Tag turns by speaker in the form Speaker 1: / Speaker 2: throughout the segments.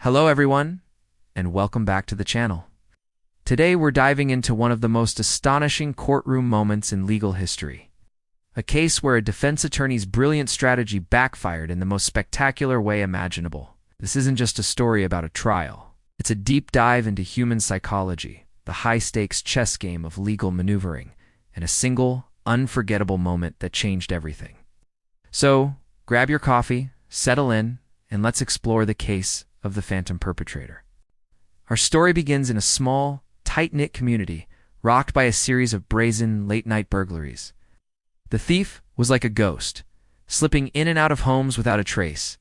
Speaker 1: Hello everyone, and welcome back to the channel. Today we're diving into one of the most astonishing courtroom moments in legal history. A case where a defense attorney's brilliant strategy backfired in the most spectacular way imaginable. This isn't just a story about a trial. It's a deep dive into human psychology, the high-stakes chess game of legal maneuvering, and a single, unforgettable moment that changed everything. So, grab your coffee, settle in, and let's explore the case of the phantom perpetrator. Our story begins in a small, tight-knit community, rocked by a series of brazen, late-night burglaries. The thief was like a ghost, slipping in and out of homes without a trace,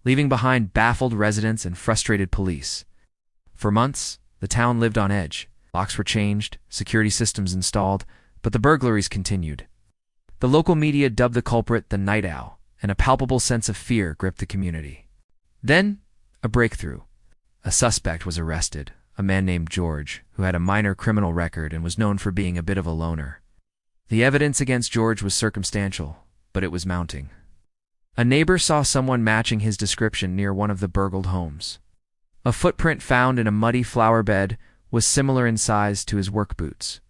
Speaker 1: leaving behind baffled residents and frustrated police. For months, the town lived on edge. Locks were changed, security systems installed, but the burglaries continued. The local media dubbed the culprit the Night Owl, and a palpable sense of fear gripped the community. Then, a breakthrough. A suspect was arrested, a man named George, who had a minor criminal record and was known for being a bit of a loner. The evidence against George was circumstantial, but it was mounting. A neighbor saw someone matching his description near one of the burgled homes. A footprint found in a muddy flower bed was similar in size to his work boots.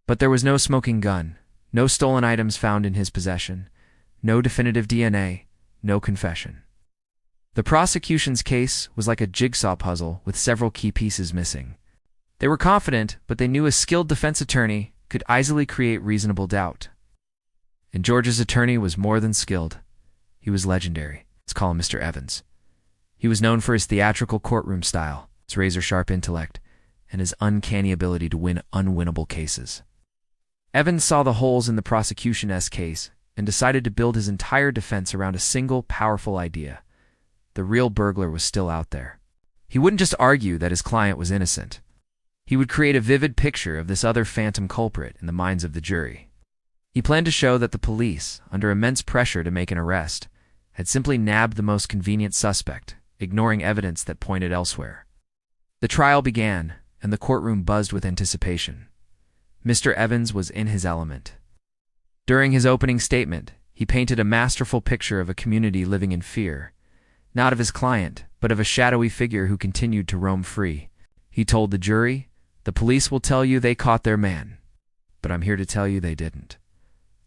Speaker 1: But there was no smoking gun, no stolen items found in his possession, no definitive DNA, no confession. The prosecution's case was like a jigsaw puzzle with several key pieces missing. They were confident, but they knew a skilled defense attorney could easily create reasonable doubt. And George's attorney was more than skilled. He was legendary. Let's call him Mr. Evans. He was known for his theatrical courtroom style, his razor-sharp intellect, and his uncanny ability to win unwinnable cases. Evans saw the holes in the prosecution's case and decided to build his entire defense around a single, powerful idea. The real burglar was still out there. He wouldn't just argue that his client was innocent. He would create a vivid picture of this other phantom culprit in the minds of the jury. He planned to show that the police, under immense pressure to make an arrest, had simply nabbed the most convenient suspect, ignoring evidence that pointed elsewhere. The trial began, and the courtroom buzzed with anticipation. Mr. Evans was in his element. During his opening statement, he painted a masterful picture of a community living in fear, not of his client, but of a shadowy figure who continued to roam free. He told the jury, "The police will tell you they caught their man, but I'm here to tell you they didn't.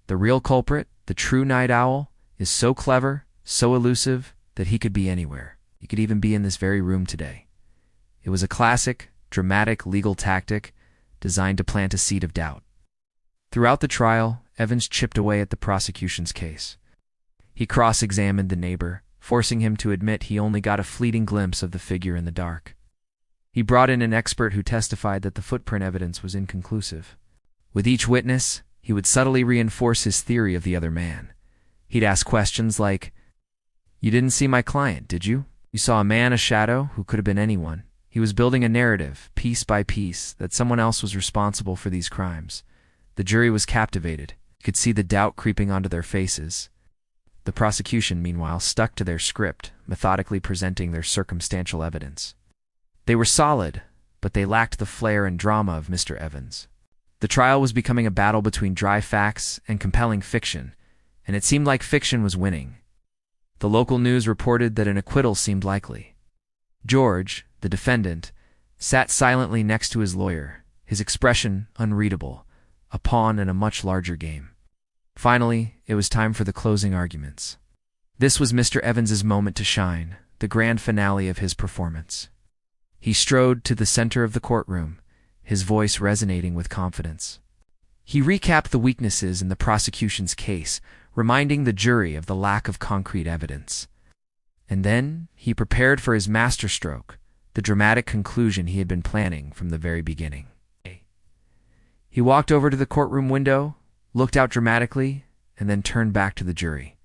Speaker 1: The real culprit, the true night owl, is so clever, so elusive, that he could be anywhere. He could even be in this very room today." It was a classic, dramatic legal tactic designed to plant a seed of doubt. Throughout the trial, Evans chipped away at the prosecution's case. He cross-examined the neighbor, forcing him to admit he only got a fleeting glimpse of the figure in the dark. He brought in an expert who testified that the footprint evidence was inconclusive. With each witness, he would subtly reinforce his theory of the other man. He'd ask questions like, "You didn't see my client, did you? You saw a man, a shadow, who could have been anyone." He was building a narrative, piece by piece, that someone else was responsible for these crimes. The jury was captivated. You could see the doubt creeping onto their faces. The prosecution, meanwhile, stuck to their script, methodically presenting their circumstantial evidence. They were solid, but they lacked the flair and drama of Mr. Evans. The trial was becoming a battle between dry facts and compelling fiction, and it seemed like fiction was winning. The local news reported that an acquittal seemed likely. George, the defendant, sat silently next to his lawyer, his expression unreadable, a pawn in a much larger game. Finally, it was time for the closing arguments. This was Mr. Evans's moment to shine, the grand finale of his performance. He strode to the center of the courtroom, his voice resonating with confidence. He recapped the weaknesses in the prosecution's case, reminding the jury of the lack of concrete evidence. And then he prepared for his masterstroke, the dramatic conclusion he had been planning from the very beginning. He walked over to the courtroom window, looked out dramatically, and then turned back to the jury.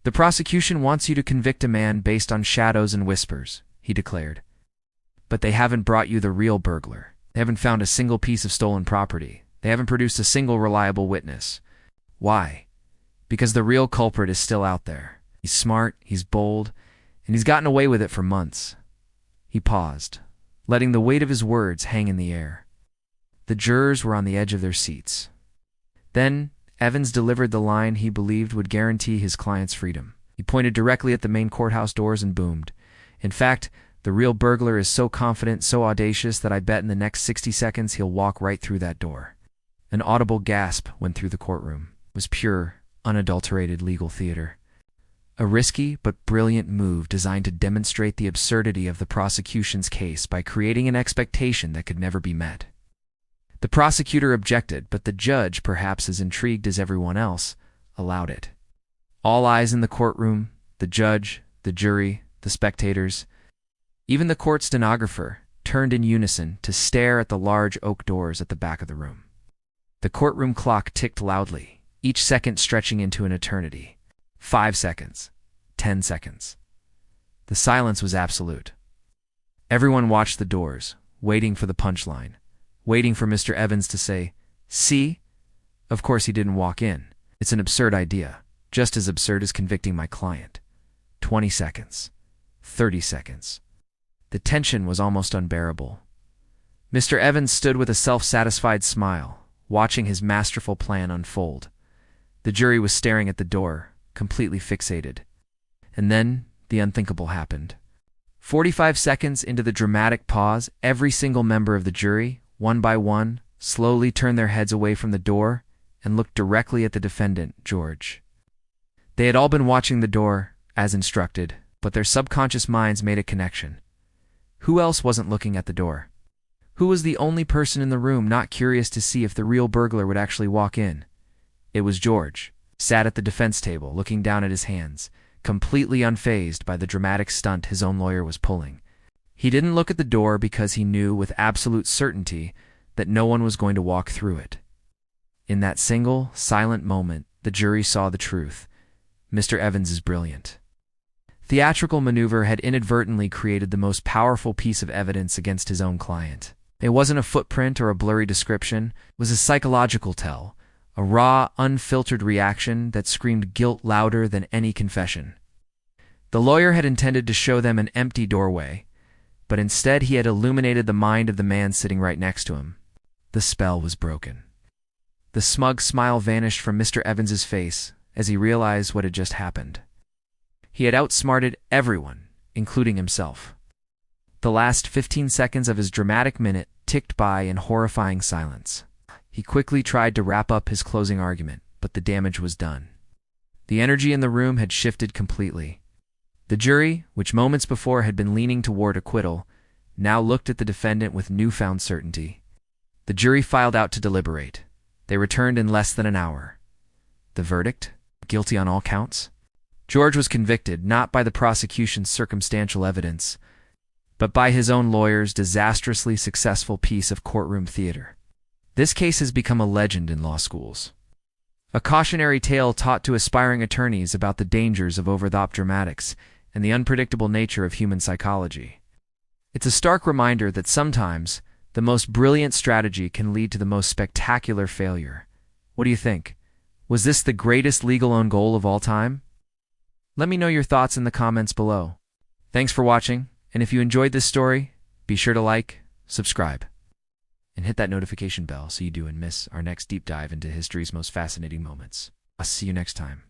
Speaker 1: "The prosecution wants you to convict a man based on shadows and whispers," he declared. "But they haven't brought you the real burglar. They haven't found a single piece of stolen property. They haven't produced a single reliable witness. Why? Because the real culprit is still out there. He's smart, he's bold, and he's gotten away with it for months." He paused, letting the weight of his words hang in the air. The jurors were on the edge of their seats. Then, Evans delivered the line he believed would guarantee his client's freedom. He pointed directly at the main courthouse doors and boomed. In fact, The real burglar is so confident, so audacious, that I bet in the next 60 seconds he'll walk right through that door." An audible gasp went through the courtroom. It was pure, unadulterated legal theater. A risky but brilliant move designed to demonstrate the absurdity of the prosecution's case by creating an expectation that could never be met. The prosecutor objected, but the judge, perhaps as intrigued as everyone else, allowed it. All eyes in the courtroom, the judge, the jury, the spectators, even the court stenographer, turned in unison to stare at the large oak doors at the back of the room. The courtroom clock ticked loudly, each second stretching into an eternity. 5 seconds. 10 seconds. The silence was absolute. Everyone watched the doors, waiting for the punchline, waiting for Mr. Evans to say, "See?" Of course he didn't walk in. It's an absurd idea, just as absurd as convicting my client. 20 seconds. 30 seconds. The tension was almost unbearable. Mr. Evans stood with a self-satisfied smile, watching his masterful plan unfold. The jury was staring at the door, completely fixated. And then the unthinkable happened. 45 seconds into the dramatic pause, every single member of the jury, one by one, slowly turned their heads away from the door and looked directly at the defendant, George. They had all been watching the door, as instructed, but their subconscious minds made a connection. Who else wasn't looking at the door? Who was the only person in the room not curious to see if the real burglar would actually walk in? It was George, sat at the defense table, looking down at his hands, completely unfazed by the dramatic stunt his own lawyer was pulling. He didn't look at the door because he knew with absolute certainty that no one was going to walk through it. In that single, silent moment, the jury saw the truth. Mr. Evans is brilliant. Theatrical maneuver had inadvertently created the most powerful piece of evidence against his own client. It wasn't a footprint or a blurry description. It was a psychological tell, a raw, unfiltered reaction that screamed guilt louder than any confession. The lawyer had intended to show them an empty doorway, but instead he had illuminated the mind of the man sitting right next to him. The spell was broken. The smug smile vanished from Mr. Evans's face as he realized what had just happened. He had outsmarted everyone, including himself. The last 15 seconds of his dramatic minute ticked by in horrifying silence. He quickly tried to wrap up his closing argument, but the damage was done. The energy in the room had shifted completely. The jury, which moments before had been leaning toward acquittal, now looked at the defendant with newfound certainty. The jury filed out to deliberate. They returned in less than an hour. The verdict? Guilty on all counts? George was convicted not by the prosecution's circumstantial evidence, but by his own lawyer's disastrously successful piece of courtroom theater. This case has become a legend in law schools. A cautionary tale taught to aspiring attorneys about the dangers of over-the-top dramatics and the unpredictable nature of human psychology. It's a stark reminder that sometimes the most brilliant strategy can lead to the most spectacular failure. What do you think? Was this the greatest legal own goal of all time? Let me know your thoughts in the comments below. Thanks for watching, and if you enjoyed this story, be sure to like, subscribe, and hit that notification bell so you don't miss our next deep dive into history's most fascinating moments. I'll see you next time.